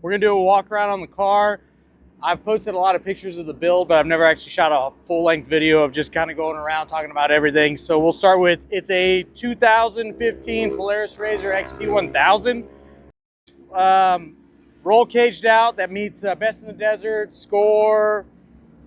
We're gonna do a walk around on the car. I've posted a lot of pictures of the build, but I've never actually shot a full-length video of just kind of going around talking about everything. So we'll start with, it's a 2015 Polaris RZR XP1000. Roll caged out, that meets Best in the Desert, Score,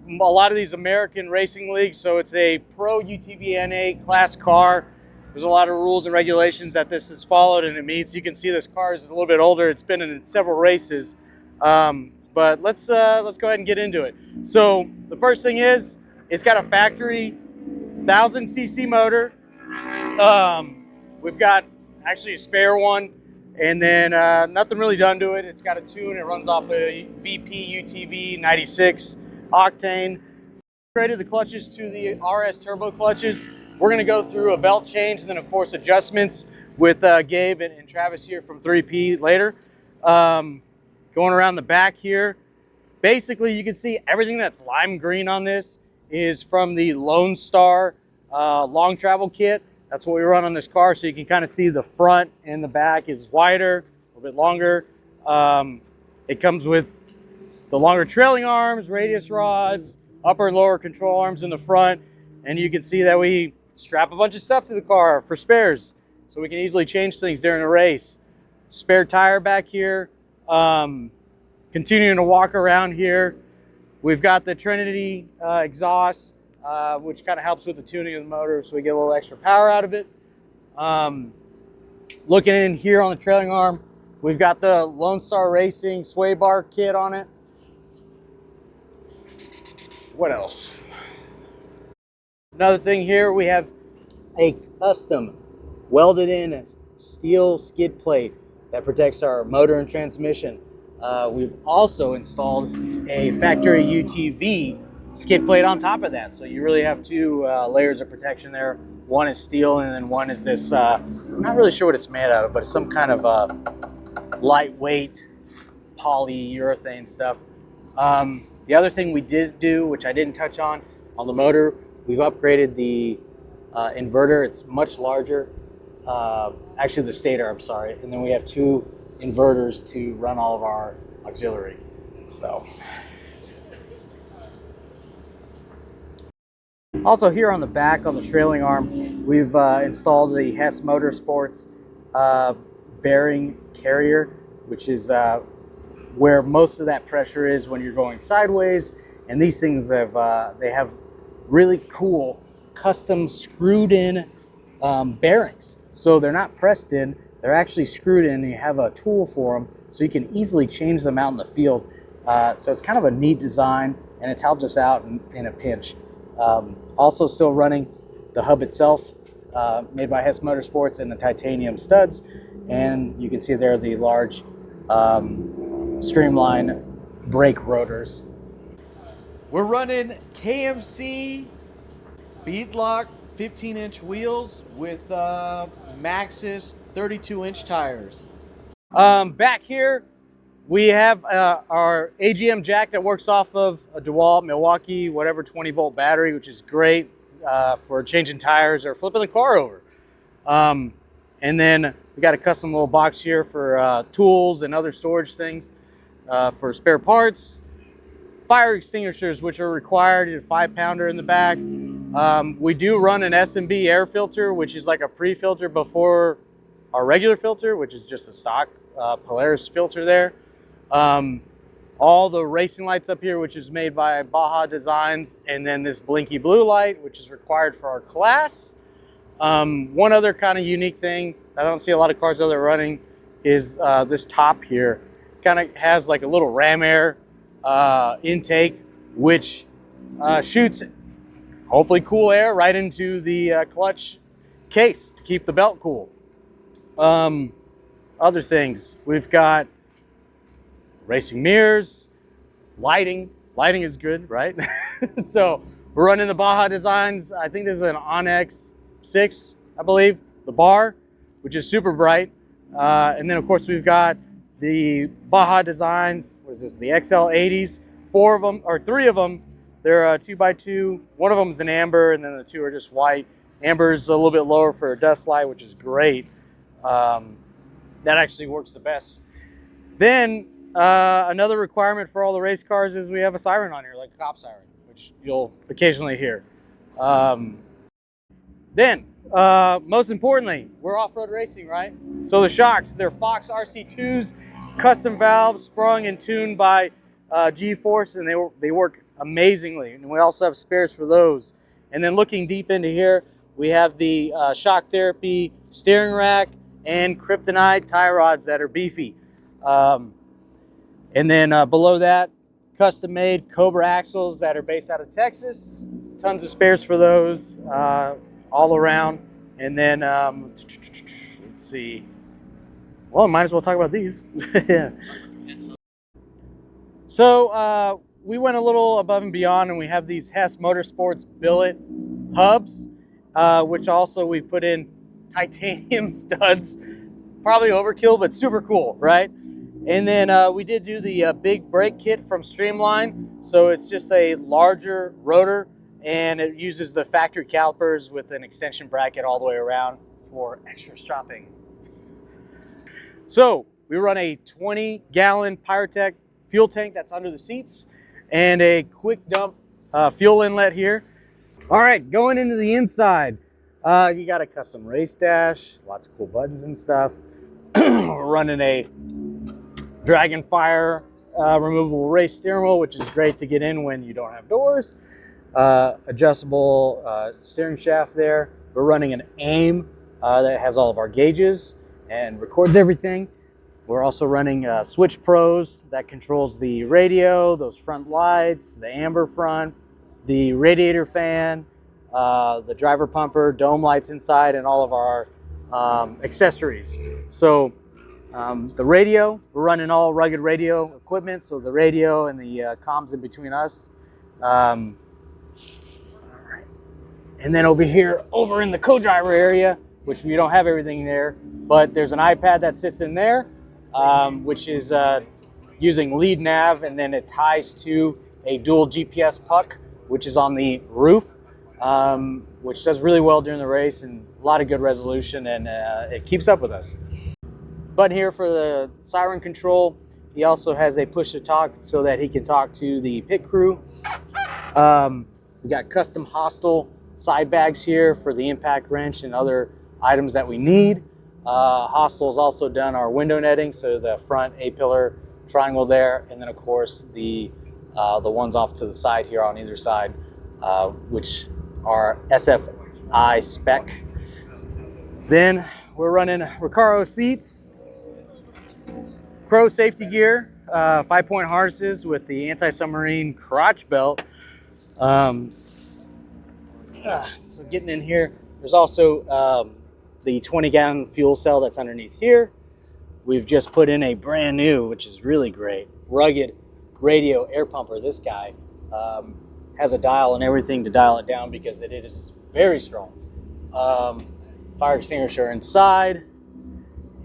a lot of these American racing leagues. So it's a pro UTV NA class car. There's a lot of rules and regulations that this is followed and it meets. You can see this car is a little bit older. It's been in several races. But let's go ahead and get into it. So the first thing is, it's got a factory 1000cc motor. We've got actually a spare one, and then nothing really done to it. It's got a tune. It runs off a VP UTV 96 octane. Upgraded the clutches to the RS turbo clutches. We're going to go through a belt change and then of course adjustments with Gabe and Travis here from 3P later. Going around the back here, basically you can see everything that's lime green on this is from the Lone Star long travel kit. That's what we run on this car, so you can kind of see the front and the back is wider, a little bit longer. It comes with the longer trailing arms, radius rods, upper and lower control arms in the front, and you can see that we strap a bunch of stuff to the car for spares, so we can easily change things during a race. Spare tire back here. Continuing to walk around here, we've got the Trinity exhaust, which kind of helps with the tuning of the motor, so we get a little extra power out of it. Looking in here on the trailing arm, we've got the Lone Star Racing sway bar kit on it. What else? Another thing here, we have a custom welded in steel skid plate that protects our motor and transmission. We've also installed a factory UTV skid plate on top of that. So you really have two layers of protection there. One is steel and then one is this, I'm not really sure what it's made out of, but it's some kind of lightweight polyurethane stuff. The other thing we did do, which I didn't touch on the motor, we've upgraded the inverter. It's much larger. Actually the stator, I'm sorry. And then we have two inverters to run all of our auxiliary. So also here on the back on the trailing arm, we've installed the Hess Motorsports bearing carrier, which is where most of that pressure is when you're going sideways. And these things have they have really cool custom screwed in bearings. So they're not pressed in, they're actually screwed in, and you have a tool for them, so you can easily change them out in the field. So it's kind of a neat design, and it's helped us out in a pinch. Also still running the hub itself, made by Hess Motorsports, and the titanium studs. And you can see there the large streamline brake rotors. We're running KMC beadlock 15-inch wheels with Maxxis 32-inch tires. Back here, we have our AGM jack that works off of a DeWalt, Milwaukee, whatever 20-volt battery, which is great for changing tires or flipping the car over. And then we got a custom little box here for tools and other storage things for spare parts. Fire extinguishers, which are required, a 5-pounder in the back. We do run an S&B air filter, which is like a pre-filter before our regular filter, which is just a stock Polaris filter there. All the racing lights up here, which is made by Baja Designs, and then this blinky blue light, which is required for our class. One other kind of unique thing I don't see a lot of cars that are running is this top here. It kind of has like a little ram air intake, which shoots hopefully cool air right into the clutch case to keep the belt cool. Other things, we've got racing mirrors, lighting. Lighting is good, right? So we're running the Baja Designs. I think this is an Onyx 6, I believe, the bar, which is super bright. And then of course we've got the Baja Designs, what is this, the XL80s, 4 of them, or 3 of them. They're 2x2. One of them is an amber, and then the 2 are just white. Amber is a little bit lower for a dust light, which is great. That actually works the best. Then another requirement for all the race cars is we have a siren on here, like a cop siren, which you'll occasionally hear. Most importantly, we're off-road racing, right? So the shocks, they're Fox RC2s, custom valves, sprung and tuned by G-Force, and they work amazingly. And we also have spares for those. And then looking deep into here, we have the shock therapy steering rack and kryptonite tie rods that are beefy. And then below that, custom-made Cobra axles that are based out of Texas. Tons of spares for those all around. And then, let's see. Well, might as well talk about these. So we went a little above and beyond, and we have these Hess Motorsports billet hubs, which also we put in titanium studs. Probably overkill, but super cool, right? And then we did do the big brake kit from Streamline. So it's just a larger rotor, and it uses the factory calipers with an extension bracket all the way around for extra stropping. So we run a 20-gallon Pyrotech fuel tank that's under the seats and a quick dump fuel inlet here. All right, going into the inside, you got a custom race dash, lots of cool buttons and stuff. We're running a Dragonfire removable race steering wheel, which is great to get in when you don't have doors. Adjustable steering shaft there. We're running an AIM that has all of our gauges and records everything. We're also running Switch Pros that controls the radio, those front lights, the amber front, the radiator fan, the driver pumper, dome lights inside, and all of our accessories. So the radio, we're running all rugged radio equipment, so the radio and the comms in between us. And then over here, over in the co-driver area, which we don't have everything there, but there's an iPad that sits in there, which is using lead nav, and then it ties to a dual GPS puck, which is on the roof, which does really well during the race and a lot of good resolution, and it keeps up with us. Button here for the siren control. He also has a push to talk so that he can talk to the pit crew. We got custom Hostel side bags here for the impact wrench and other items that we need. Hostel has also done our window netting, so the front A-pillar triangle there, and then of course the ones off to the side here on either side, which are SFI spec. Then we're running Recaro seats, Crow safety gear, 5-point harnesses with the anti-submarine crotch belt. So getting in here, there's also the 20-gallon fuel cell that's underneath here. We've just put in a brand new, which is really great, rugged radio air pumper. This guy has a dial and everything to dial it down because it is very strong. Fire extinguisher inside,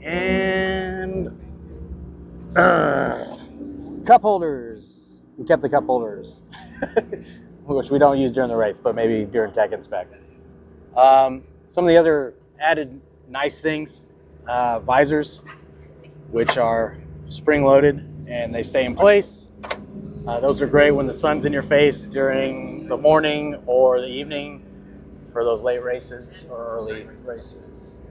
and cup holders. We kept the cup holders, which we don't use during the race, but maybe during tech inspect. Some of the other added nice things, visors, which are spring-loaded and they stay in place. Those are great when the sun's in your face during the morning or the evening for those late races or early races.